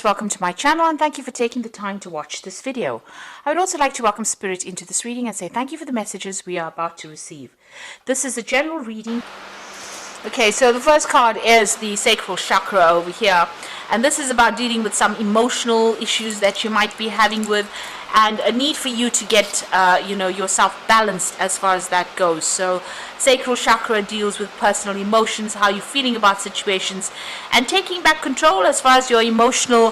Welcome to my channel and thank you for taking the time to watch this video. I would also like to welcome Spirit into this reading and say thank you for the messages we are about to receive. This is a general reading. Okay, so the first card is the sacral chakra over here, and this is about dealing with some emotional issues that you might be having with, and a need for you to get yourself balanced as far as that goes. So sacral chakra deals with personal emotions, how you're feeling about situations, and taking back control as far as your emotional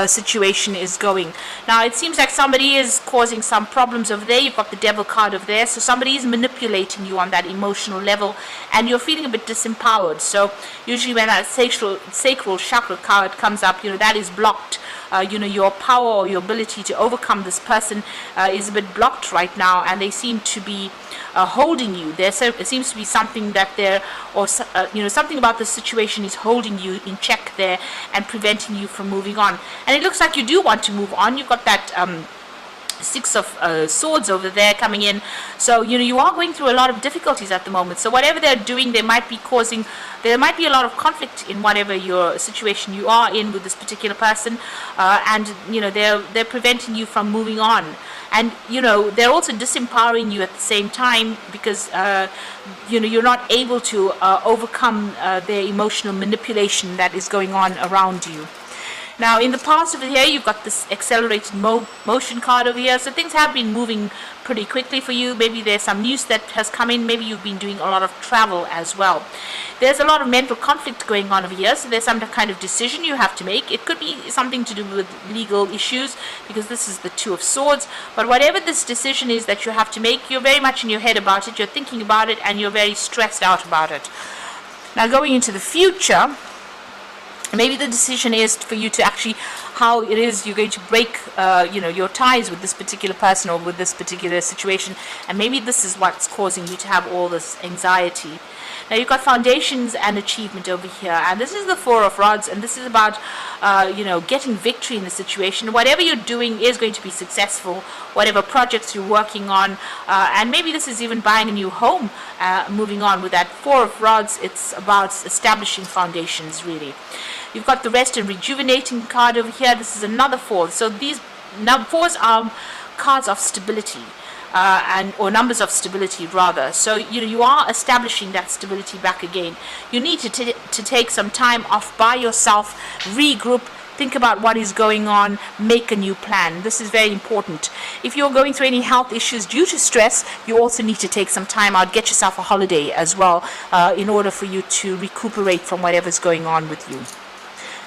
situation is going. Now it seems like somebody is causing some problems over there. You've got the devil card over there, so somebody is manipulating you on that emotional level and you're feeling a bit disempowered. So usually when that sacral chakra card comes up, that is blocked. Your power or your ability to overcome this person is a bit blocked right now, and they seem to be holding you. There seems to be something that something about the situation is holding you in check there and preventing you from moving on. And it looks like you do want to move on. You've got that Six of Swords over there coming in, so you are going through a lot of difficulties at the moment. So whatever they're doing, there might be a lot of conflict in whatever your situation you are in with this particular person, and they're preventing you from moving on. And they're also disempowering you at the same time, because you're not able to overcome their emotional manipulation that is going on around you. Now, in the past over here, you've got this accelerated motion card over here. So things have been moving pretty quickly for you. Maybe there's some news that has come in. Maybe you've been doing a lot of travel as well. There's a lot of mental conflict going on over here. So there's some kind of decision you have to make. It could be something to do with legal issues, because this is the Two of Swords. But whatever this decision is that you have to make, you're very much in your head about it. You're thinking about it, and you're very stressed out about it. Now, going into the future, maybe the decision is for you to actually how it is you're going to break your ties with this particular person or with this particular situation, and maybe this is what's causing you to have all this anxiety. Now you've got foundations and achievement over here, and this is the Four of Rods, and this is about getting victory in the situation. Whatever you're doing is going to be successful, whatever projects you're working on, and maybe this is even buying a new home. Moving on with that Four of Rods, it's about establishing foundations, really. You've got the Rest and Rejuvenating card over here. This is another four. So these fours are cards of stability, or numbers of stability rather. So you are establishing that stability back again. You need to take some time off by yourself, regroup, think about what is going on, make a new plan. This is very important. If you're going through any health issues due to stress, you also need to take some time out, get yourself a holiday as well, in order for you to recuperate from whatever's going on with you.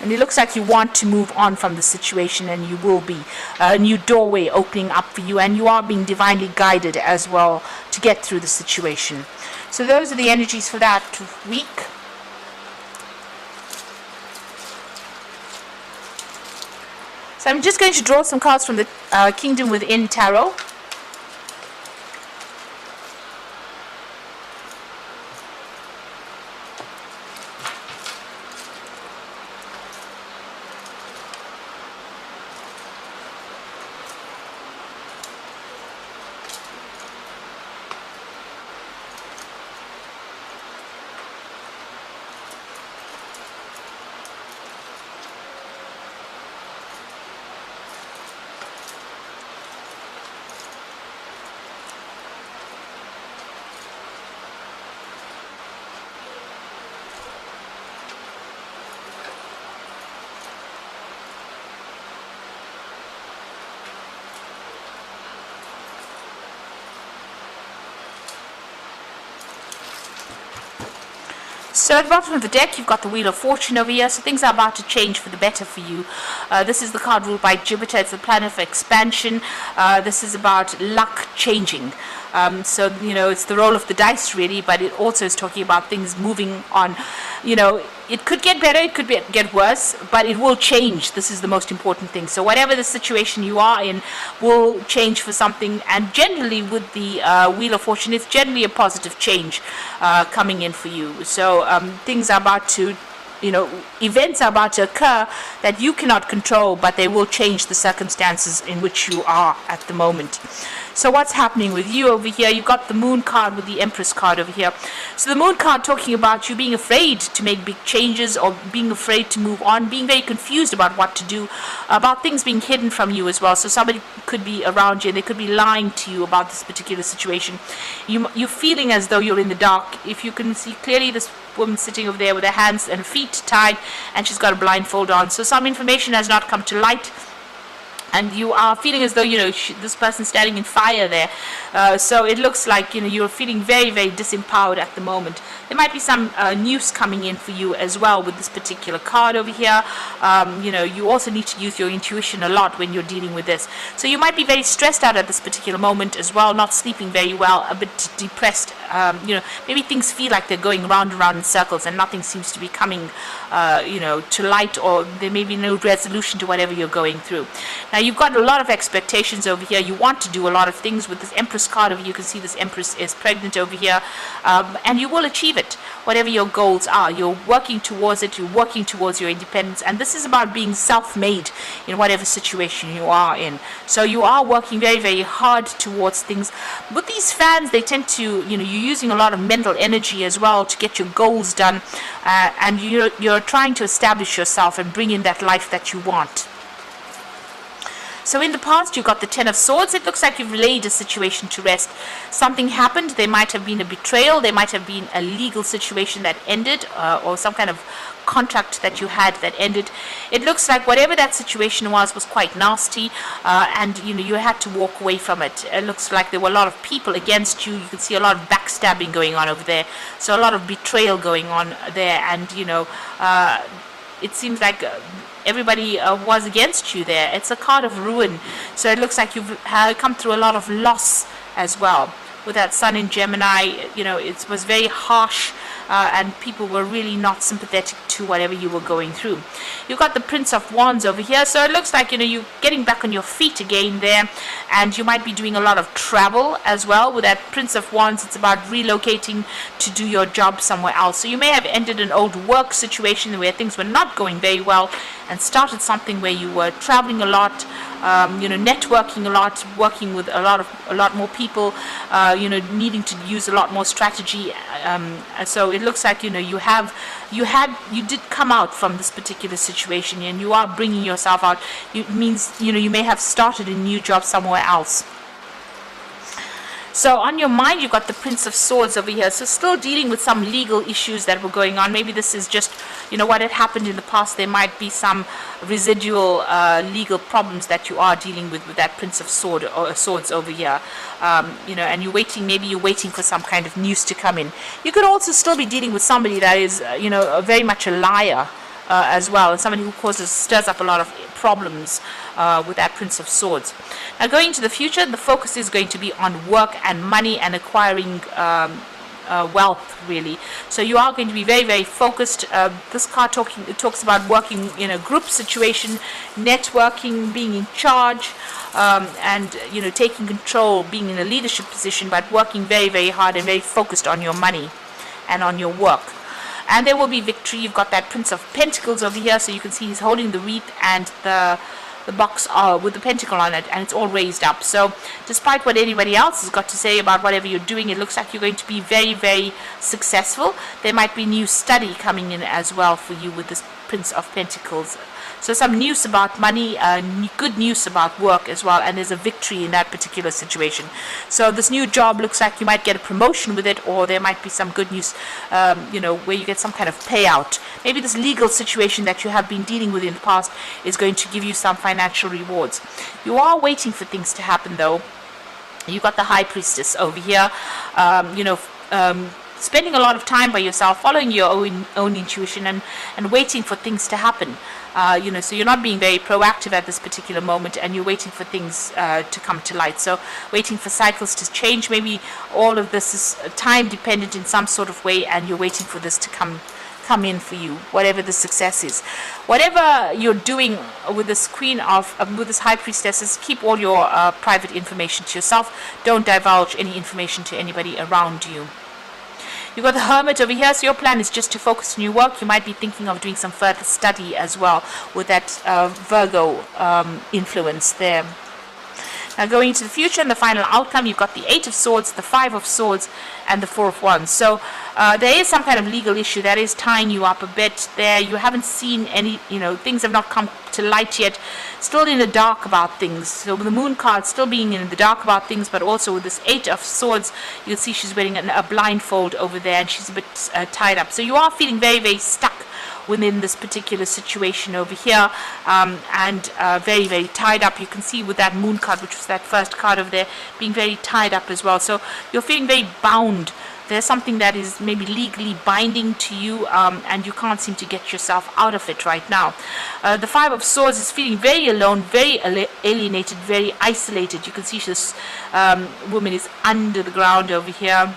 And it looks like you want to move on from the situation, and you will be. A new doorway opening up for you, and you are being divinely guided as well to get through the situation. So those are the energies for that week. So I'm just going to draw some cards from the Kingdom Within Tarot. So at the bottom of the deck, you've got the Wheel of Fortune over here. So things are about to change for the better for you. This is the card ruled by Jupiter. It's the planet of expansion. This is about luck changing. So it's the roll of the dice, really, but it also is talking about things moving on. It could get better, it could get worse, but it will change. This is the most important thing. So whatever the situation you are in will change for something. And generally with the Wheel of Fortune, it's generally a positive change coming in for you. So things are about to, events are about to occur that you cannot control, but they will change the circumstances in which you are at the moment. So what's happening with you over here? You've got the Moon card with the Empress card over here. So the Moon card talking about you being afraid to make big changes, or being afraid to move on, being very confused about what to do, about things being hidden from you as well. So somebody could be around you and they could be lying to you about this particular situation. You're feeling as though you're in the dark. If you can see clearly, this woman sitting over there with her hands and feet tied, and she's got a blindfold on. So some information has not come to light, and you are feeling as though, this person standing in fire there. So it looks like, you're feeling very, very disempowered at the moment. There might be some news coming in for you as well with this particular card over here. You also need to use your intuition a lot when you're dealing with this. So you might be very stressed out at this particular moment as well, not sleeping very well, a bit depressed. Maybe things feel like they're going round and round in circles and nothing seems to be coming, to light, or there may be no resolution to whatever you're going through. Now, you've got a lot of expectations over here. You want to do a lot of things with this Empress card over here. You can see this Empress is pregnant over here, and you will achieve it, whatever your goals are. You're working towards it. You're working towards your independence, and this is about being self-made in whatever situation you are in. So you are working very, very hard towards things. With these fans, they tend to, you're using a lot of mental energy as well to get your goals done, and you're trying to establish yourself and bring in that life that you want. So in the past, you got the Ten of Swords. It looks like you've laid a situation to rest. Something happened. There might have been a betrayal. There might have been a legal situation that ended, or some kind of contract that you had that ended. It looks like whatever that situation was quite nasty, and you had to walk away from it. It looks like there were a lot of people against you. You can see a lot of backstabbing going on over there. So a lot of betrayal going on there, and it seems like everybody was against you there. It's a card of ruin. So it looks like you've come through a lot of loss as well. With that Sun in Gemini, it was very harsh, and people were really not sympathetic to whatever you were going through. You've got the Prince of Wands over here. So it looks like, you're getting back on your feet again there, and you might be doing a lot of travel as well. With that Prince of Wands, it's about relocating to do your job somewhere else. So you may have ended an old work situation where things were not going very well and started something where you were traveling a lot, networking a lot, working with a lot more people, needing to use a lot more strategy. So it looks like, you did come out from this particular situation, and you are bringing yourself out. It means, you may have started a new job somewhere else. So on your mind, you've got the Prince of Swords over here. So still dealing with some legal issues that were going on. Maybe this is just, what had happened in the past. There might be some residual legal problems that you are dealing with that Prince of Swords over here. And you're waiting for some kind of news to come in. You could also still be dealing with somebody that is, very much a liar as well, and somebody who stirs up a lot of problems with that Prince of Swords. Now, going into the future, the focus is going to be on work and money and acquiring wealth, really. So you are going to be very, very focused. This card talks about working in a group situation, networking, being in charge, and taking control, being in a leadership position, but working very, very hard and very focused on your money and on your work. And there will be victory. You've got that Prince of Pentacles over here, so you can see he's holding the wreath and the box with the pentacle on it, and it's all raised up. So despite what anybody else has got to say about whatever you're doing, it looks like you're going to be very, very successful. There might be new study coming in as well for you with this Prince of Pentacles. So some news about money, good news about work as well, and there's a victory in that particular situation. So this new job looks like you might get a promotion with it, or there might be some good news, where you get some kind of payout. Maybe this legal situation that you have been dealing with in the past is going to give you some financial rewards. You are waiting for things to happen, though. You've got the High Priestess over here, spending a lot of time by yourself, following your own intuition, and waiting for things to happen. So you're not being very proactive at this particular moment, and you're waiting for things to come to light. So waiting for cycles to change. Maybe all of this is time dependent in some sort of way, and you're waiting for this to come in for you, whatever the success is. Whatever you're doing with this with this High Priestess, keep all your private information to yourself. Don't divulge any information to anybody around you. You've got the Hermit over here, so your plan is just to focus on your work. You might be thinking of doing some further study as well with that Virgo influence there. Now going into the future and the final outcome, you've got the 8 of Swords, the 5 of Swords, and the 4 of Wands. So there is some kind of legal issue that is tying you up a bit there. You haven't seen any, things have not come to light yet. Still in the dark about things. So with the Moon card still being in the dark about things, but also with this 8 of Swords, you can see she's wearing a blindfold over there, and she's a bit tied up. So you are feeling very, very stuck within this particular situation over here, and very, very tied up. You can see with that Moon card, which was that first card over there, being very tied up as well. So you're feeling very bound. There's something that is maybe legally binding to you, and you can't seem to get yourself out of it right now. The 5 of Swords is feeling very alone, very alienated, very isolated. You can see this woman is under the ground over here,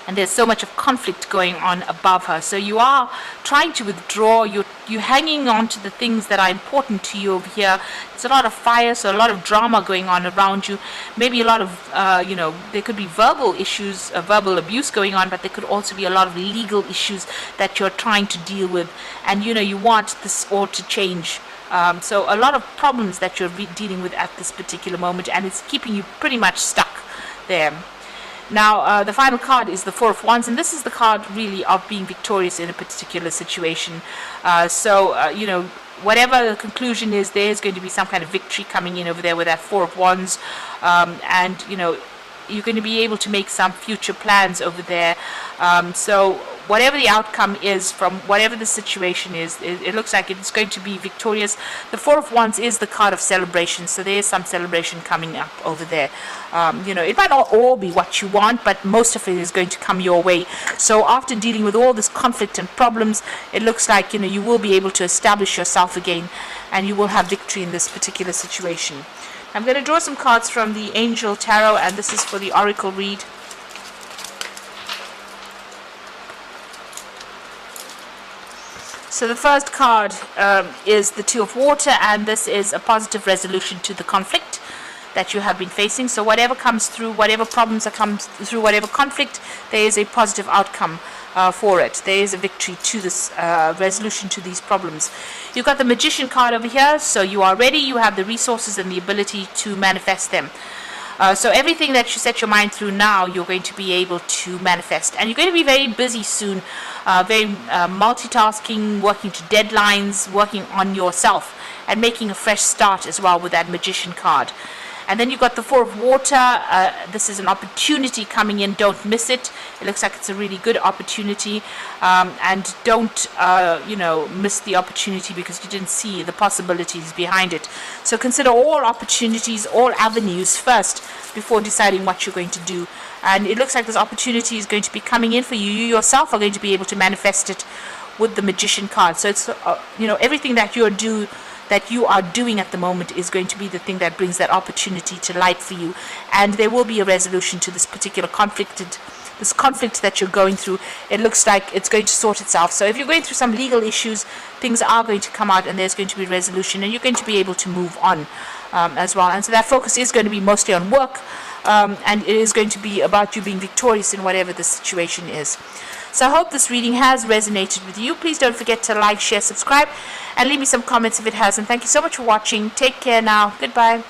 and there's so much of conflict going on above her. So you are trying to withdraw. You're hanging on to the things that are important to you over here. There's a lot of fire, so a lot of drama going on around you. Maybe a lot of, there could be verbal issues, verbal abuse going on, but there could also be a lot of legal issues that you're trying to deal with. And, you want this all to change. So a lot of problems that you're dealing with at this particular moment, and it's keeping you pretty much stuck there. Now, the final card is the 4 of Wands, and this is the card really of being victorious in a particular situation. Whatever the conclusion is, there is going to be some kind of victory coming in over there with that 4 of Wands, and you're going to be able to make some future plans over there. So whatever the outcome is from whatever the situation is, it looks like it's going to be victorious. The 4 of Wands is the card of celebration, so there is some celebration coming up over there. It might not all be what you want, but most of it is going to come your way. So after dealing with all this conflict and problems, it looks like you will be able to establish yourself again, and you will have victory in this particular situation. I'm going to draw some cards from the Angel Tarot, and this is for the Oracle read. So the first card is the 2 of Water, and this is a positive resolution to the conflict that you have been facing. So whatever comes through, whatever problems that comes through, whatever conflict, there is a positive outcome for it. There is a victory to this resolution to these problems. You've got the Magician card over here, so you are ready. You have the resources and the ability to manifest them. So everything that you set your mind through now, you're going to be able to manifest. And you're going to be very busy soon, very multitasking, working to deadlines, working on yourself, and making a fresh start as well with that Magician card. And then you've got the 4 of Water. This is an opportunity coming in. Don't miss it. It looks like it's a really good opportunity. And don't, miss the opportunity because you didn't see the possibilities behind it. So consider all opportunities, all avenues first before deciding what you're going to do. And it looks like this opportunity is going to be coming in for you. You yourself are going to be able to manifest it with the Magician card. So it's, everything that you are doing at the moment is going to be the thing that brings that opportunity to light for you, and there will be a resolution to this particular conflict that you're going through. It looks like it's going to sort itself. So if you're going through some legal issues, things are going to come out, and there's going to be resolution, and you're going to be able to move on as well. And so that focus is going to be mostly on work, and it is going to be about you being victorious in whatever the situation is. So I hope this reading has resonated with you. Please don't forget to like, share, subscribe, and leave me some comments if it has. And thank you so much for watching. Take care now. Goodbye.